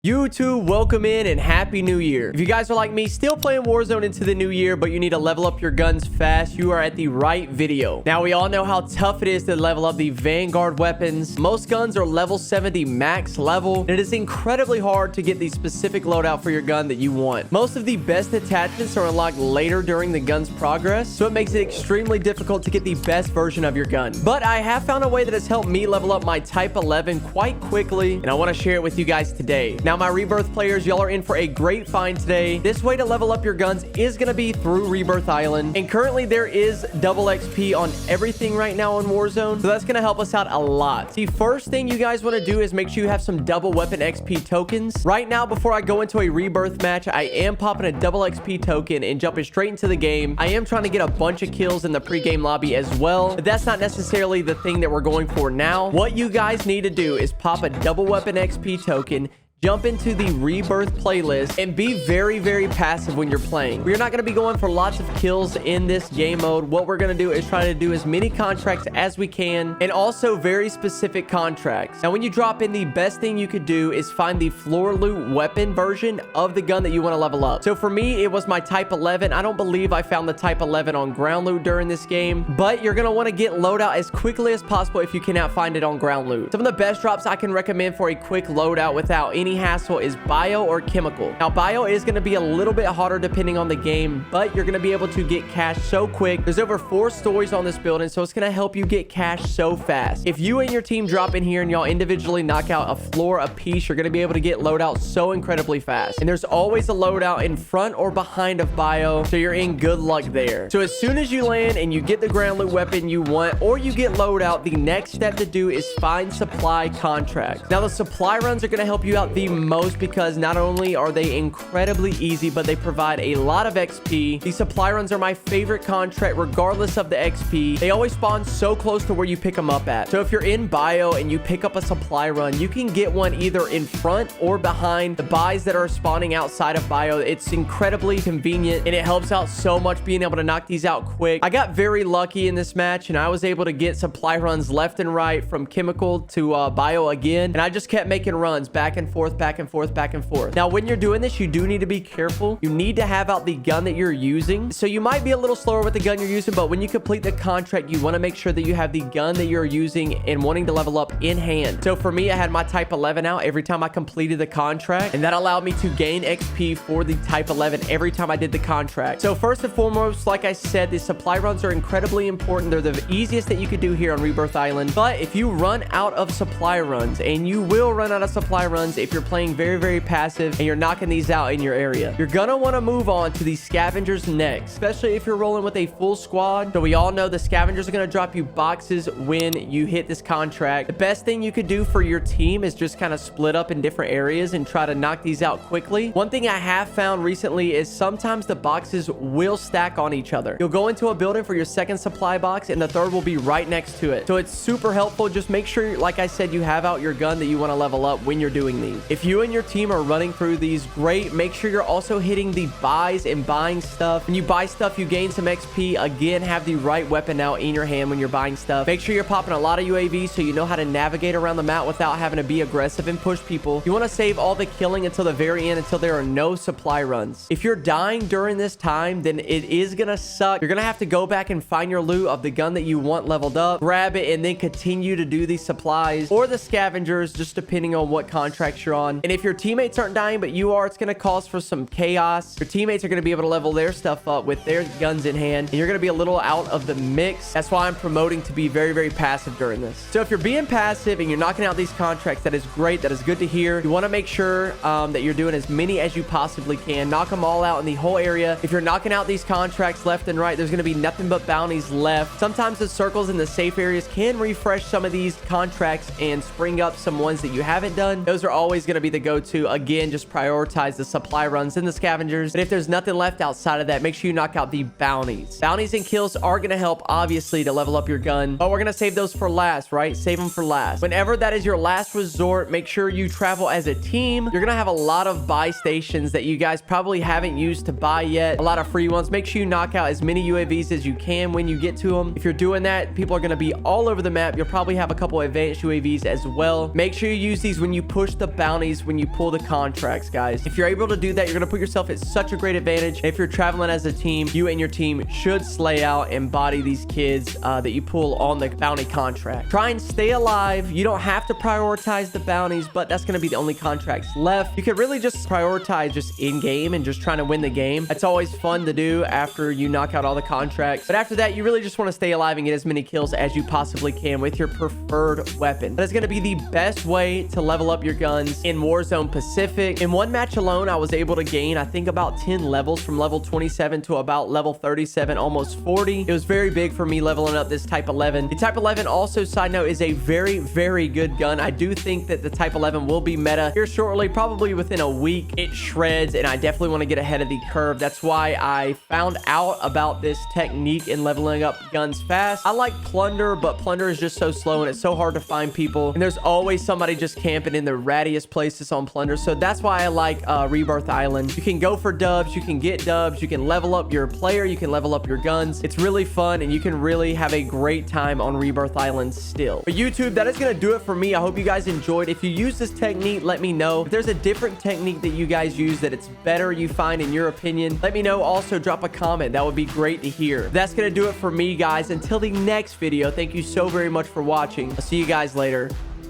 YouTube, welcome in and happy new year. If you guys are like me, still playing Warzone into the new year, but you need to level up your guns fast, you are at the right video. Now, we all know how tough it is to level up the Vanguard weapons. Most guns are level 70 max level, and it is incredibly hard to get the specific loadout for your gun that you want. Most of the best attachments are unlocked later during the gun's progress, so it makes it extremely difficult to get the best version of your gun. But I have found a way that has helped me level up my Type 11 quite quickly, and I want to share it with you guys today. Now, my Rebirth players, y'all are in for a great find today. This way to level up your guns is going to be through Rebirth Island, and currently there is double XP on everything right now in Warzone, so that's going to help us out a lot. The first thing you guys want to do is make sure you have some double weapon XP tokens. Right now, before I go into a Rebirth match, I am popping a double XP token and jumping straight into the game. I am trying to get a bunch of kills in the pre-game lobby as well, but that's not necessarily the thing that we're going for now. What you guys need to do is pop a double weapon XP token, jump into the Rebirth playlist, and be very, very passive when you're playing. We're not going to be going for lots of kills in this game mode. What we're going to do is try to do as many contracts as we can, and also very specific contracts. Now, when you drop in, the best thing you could do is find the floor loot weapon version of the gun that you want to level up. So for me, it was my Type 11. I don't believe I found the Type 11 on ground loot during this game, but you're going to want to get loadout as quickly as possible if you cannot find it on ground loot. Some of the best drops I can recommend for a quick loadout without any hassle is bio or chemical. Now, bio is going to be a little bit harder depending on the game, but you're going to be able to get cash so quick. There's over 4 stories on this building, so it's going to help you get cash so fast. If you and your team drop in here and y'all individually knock out a floor a piece, you're going to be able to get loadout so incredibly fast. And there's always a loadout in front or behind of bio, so you're in good luck there. So as soon as you land and you get the ground loot weapon you want, or you get loadout, the next step to do is find supply contracts. Now, the supply runs are going to help you out the most, because not only are they incredibly easy, but they provide a lot of XP. The supply runs are my favorite contract regardless of the XP. They always spawn so close to where you pick them up at. So if you're in bio and you pick up a supply run, you can get one either in front or behind the buys that are spawning outside of bio. It's incredibly convenient, and it helps out so much being able to knock these out quick. I got very lucky in this match, and I was able to get supply runs left and right from chemical to bio again, and I just kept making runs back and forth, back and forth, back and forth. Now, when you're doing this, you do need to be careful. You need to have out the gun that you're using. So you might be a little slower with the gun you're using, but when you complete the contract, you want to make sure that you have the gun that you're using and wanting to level up in hand. So for me, I had my Type 11 out every time I completed the contract, and that allowed me to gain XP for the Type 11 every time I did the contract. So first and foremost, like I said, the supply runs are incredibly important. They're the easiest that you could do here on Rebirth Island. But if you run out of supply runs, and you will run out of supply runs if you're playing very passive and you're knocking these out in your area, you're gonna want to move on to the scavengers next, especially if you're rolling with a full squad. So we all know the scavengers are going to drop you boxes when you hit this contract. The best thing you could do for your team is just kind of split up in different areas and try to knock these out quickly. One thing I have found recently is sometimes the boxes will stack on each other. You'll go into a building for your second supply box, and the third will be right next to it. So it's super helpful. Just make sure, like I said, you have out your gun that you want to level up when you're doing these. If you and your team are running through these, great. Make sure you're also hitting the buys and buying stuff. When you buy stuff, you gain some XP. Again, have the right weapon out in your hand when you're buying stuff. Make sure you're popping a lot of UAVs so you know how to navigate around the map without having to be aggressive and push people. You want to save all the killing until the very end, until there are no supply runs. If you're dying during this time, then it is gonna suck. You're gonna have to go back and find your loot of the gun that you want leveled up, grab it, and then continue to do these supplies or the scavengers, just depending on what contracts you're on. And if your teammates aren't dying but you are, it's going to cause for some chaos. Your teammates are going to be able to level their stuff up with their guns in hand, and you're going to be a little out of the mix. That's why I'm promoting to be very passive during this. So if you're being passive and you're knocking out these contracts, that is great. That is good to hear. You want to make sure that you're doing as many as you possibly can. Knock them all out in the whole area. If you're knocking out these contracts left and right, there's going to be nothing but bounties left. Sometimes the circles in the safe areas can refresh some of these contracts and spring up some ones that you haven't done. Those are always going to be the go-to. Again, just prioritize the supply runs and the scavengers. But if there's nothing left outside of that, make sure you knock out the bounties. Bounties and kills are going to help, obviously, to level up your gun, but we're going to save those for last, right? Save them for last. Whenever that is your last resort, make sure you travel as a team. You're going to have a lot of buy stations that you guys probably haven't used to buy yet. A lot of free ones. Make sure you knock out as many UAVs as you can when you get to them. If you're doing that, people are going to be all over the map. You'll probably have a couple advanced UAVs as well. Make sure you use these when you push the bounty bounties when you pull the contracts, guys. If you're able to do that, you're going to put yourself at such a great advantage. And if you're traveling as a team, you and your team should slay out and body these kids that you pull on the bounty contract. Try and stay alive. You don't have to prioritize the bounties, but that's going to be the only contracts left. You could really just prioritize just in-game and just trying to win the game. That's always fun to do after you knock out all the contracts. But after that, you really just want to stay alive and get as many kills as you possibly can with your preferred weapon. That is going to be the best way to level up your guns in Warzone Pacific. In one match alone, I was able to gain, I think, about 10 levels from level 27 to about level 37, almost 40. It was very big for me leveling up this Type 11. The Type 11 also, side note, is a very, very good gun. I do think that the Type 11 will be meta here shortly, probably within a week. It shreds, and I definitely want to get ahead of the curve. That's why I found out about this technique in leveling up guns fast. I like plunder, but plunder is just so slow and it's so hard to find people, and there's always somebody just camping in the rattiest places on plunder. So that's why I like Rebirth Island. You can go for dubs, you can get dubs, you can level up your player, you can level up your guns. It's really fun, and you can really have a great time on Rebirth Island still. But YouTube, that is going to do it for me. I hope you guys enjoyed. If you use this technique, let me know. If there's a different technique that you guys use that it's better, you find in your opinion, let me know. Also drop a comment. That would be great to hear. That's going to do it for me, guys. Until the next video, thank you so very much for watching. I'll see you guys later.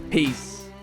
Peace.